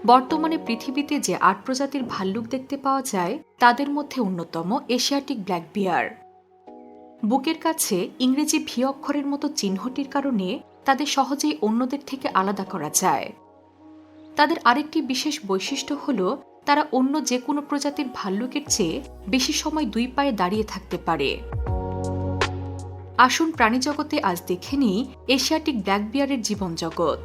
বর্তমানে পৃথিবীতে যে ৮ প্রজাতির ভাল্লুক দেখতে পাওয়া যায় তাদের মধ্যে অন্যতম এশিয়াটিক ব্ল্যাক বিয়ার। বুকের কাছে ইংরেজি ভি অক্ষরের মতো চিহ্নটির কারণে তাদের সহজেই অন্যদের থেকে আলাদা করা যায়। তাদের আরেকটি বিশেষ বৈশিষ্ট্য হল তারা অন্য যে কোনো প্রজাতির ভাল্লুকের চেয়ে বেশি সময় দুই পায়ে দাঁড়িয়ে থাকতে পারে। আসুন প্রাণীজগতে আজ দেখে নিই এশিয়াটিক ব্ল্যাক বিয়ারের জীবনজগৎ।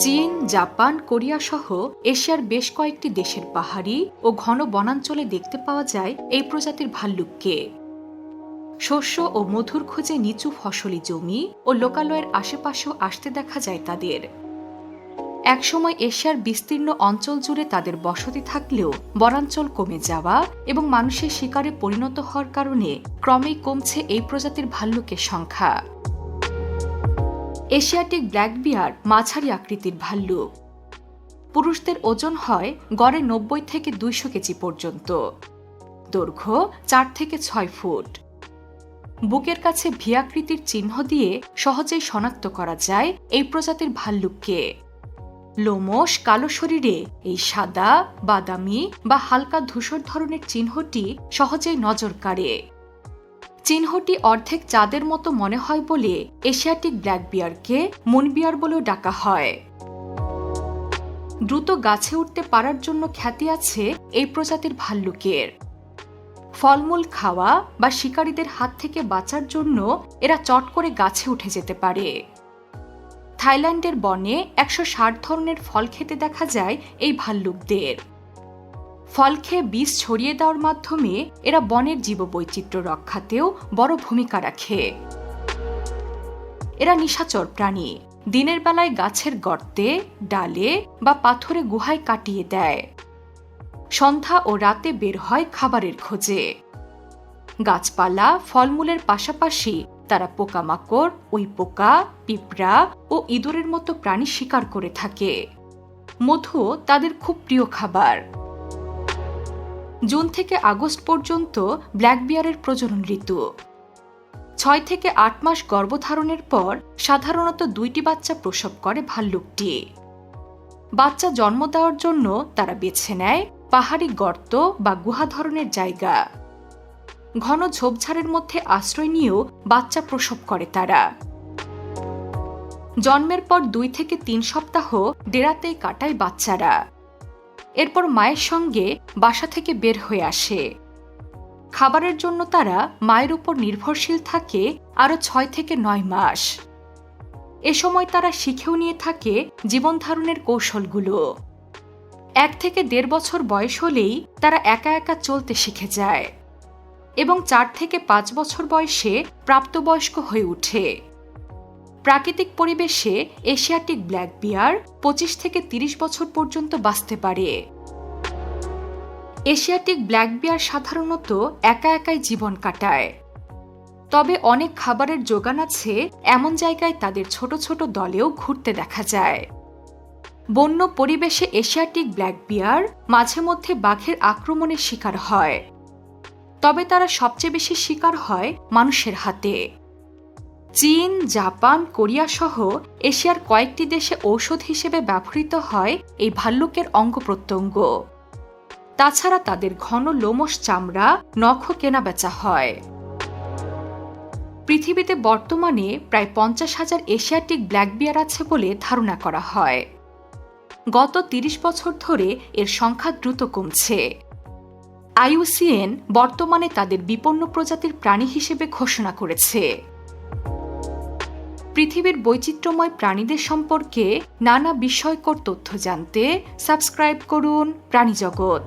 চীন, জাপান, কোরিয়া সহ এশিয়ার বেশ কয়েকটি দেশের পাহাড়ি ও ঘন বনাঞ্চলে দেখতে পাওয়া যায় এই প্রজাতির ভাল্লুককে। শস্য ও মধুর খোঁজে নিচু ফসলি জমি ও লোকালয়ের আশেপাশেও আসতে দেখা যায় তাদের। একসময় এশিয়ার বিস্তীর্ণ অঞ্চল জুড়ে তাদের বসতি থাকলেও বনাঞ্চল কমে যাওয়া এবং মানুষের শিকারে পরিণত হওয়ার কারণে ক্রমেই কমছে এই প্রজাতির ভাল্লুকের সংখ্যা। এশিয়াটিক ব্ল্যাক বিয়ার মাঝারি আকৃতির ভাল্লুক। পুরুষদের ওজন হয় গড়ে ৯০ থেকে ২০০ কেজি পর্যন্ত। দৈর্ঘ্য ৪ থেকে ৬ ফুট। বুকের কাছে ভি আকৃতির চিহ্ন দিয়ে সহজেই শনাক্ত করা যায় এই প্রজাতির ভাল্লুককে। লোমশ কালো শরীরে এই সাদা, বাদামি বা হালকা ধূসর ধরনের চিহ্নটি সহজেই নজর কাড়ে। চিহ্নটি অর্ধেক চাঁদের মতো মনে হয় বলে এশিয়াটিক ব্ল্যাক বিয়ারকে মুন বিয়ার বলেও ডাকা হয়। দ্রুত গাছে উঠতে পারার জন্য খ্যাতি আছে এই প্রজাতির ভাল্লুকের। ফলমূল খাওয়া বা শিকারীদের হাত থেকে বাঁচার জন্য এরা চট করে গাছে উঠে যেতে পারে। থাইল্যান্ডের বনে ১৬০ ধরনের ফল খেতে দেখা যায় এই ভাল্লুকদের। ফল খেয়ে বীজ ছড়িয়ে দেওয়ার মাধ্যমে এরা বনের জীববৈচিত্র্য রক্ষাতেও বড় ভূমিকা রাখে। এরা নিশাচর প্রাণী। দিনের বেলায় গাছের গর্তে, ডালে বা পাথরে গুহায় কাটিয়ে দেয়। সন্ধ্যা ও রাতে বের হয় খাবারের খোঁজে। গাছপালা, ফলমূলের পাশাপাশি তারা পোকামাকড়, উইপোকা, পিঁপড়া ও ইঁদুরের মতো প্রাণী শিকার করে থাকে। মধু তাদের খুব প্রিয় খাবার। জুন থেকে আগস্ট পর্যন্ত ব্ল্যাক বিয়ারের প্রজনন ঋতু। ৬ থেকে ৮ মাস গর্ভধারণের পর সাধারণত ২টি বাচ্চা প্রসব করে ভাল্লুকটি। বাচ্চা জন্ম দেওয়ার জন্য তারা বেছে নেয় পাহাড়ি গর্ত বা গুহা ধরনের জায়গা। ঘন ঝোপঝাড়ের মধ্যে আশ্রয় নিয়েও বাচ্চা প্রসব করে তারা। জন্মের পর ২ থেকে ৩ সপ্তাহ ডেরাতেই কাটায় বাচ্চারা। এরপর মায়ের সঙ্গে বাসা থেকে বের হয়ে আসে। খাবারের জন্য তারা মায়ের উপর নির্ভরশীল থাকে আরও ৬ থেকে ৯ মাস। এ সময় তারা শিখেও নিয়ে থাকে জীবনধারণের কৌশলগুলো। ১ থেকে ১.৫ বছর বয়স হলেই তারা একা একা চলতে শিখে যায় এবং ৪ থেকে ৫ বছর বয়সে প্রাপ্তবয়স্ক হয়ে ওঠে। প্রাকৃতিক পরিবেশে এশিয়াটিক ব্ল্যাক বিয়ার ২৫ থেকে ৩০ বছর পর্যন্ত বাঁচতে পারে। এশিয়াটিক ব্ল্যাক বিয়ার সাধারণত একা একাই জীবন কাটায়। তবে অনেক খাবারের যোগান আছে এমন জায়গায় তাদের ছোট ছোট দলেও ঘুরতে দেখা যায়। বন্য পরিবেশে এশিয়াটিক ব্ল্যাক বিয়ার মাঝে মধ্যে বাঘের আক্রমণের শিকার হয়। তবে তারা সবচেয়ে বেশি শিকার হয় মানুষের হাতে। চীন, জাপান, কোরিয়া সহ এশিয়ার কয়েকটি দেশে ঔষধ হিসেবে ব্যবহৃত হয় এই ভাল্লুকের অঙ্গ প্রত্যঙ্গ। তাছাড়া তাদের ঘন লোমশ চামড়া, নখও কেনাবেচা হয়। পৃথিবীতে বর্তমানে প্রায় ৫০,০০০ এশিয়াটিক ব্ল্যাক বিয়ার আছে বলে ধারণা করা হয়। গত ৩০ বছর ধরে এর সংখ্যা দ্রুত কমছে। IUCN বর্তমানে তাদের বিপন্ন প্রজাতির প্রাণী হিসেবে ঘোষণা করেছে। পৃথিবীর বৈচিত্র্যময় প্রাণীদের সম্পর্কে নানা বিস্ময়কর তথ্য জানতে সাবস্ক্রাইব করুন প্রাণীজগৎ।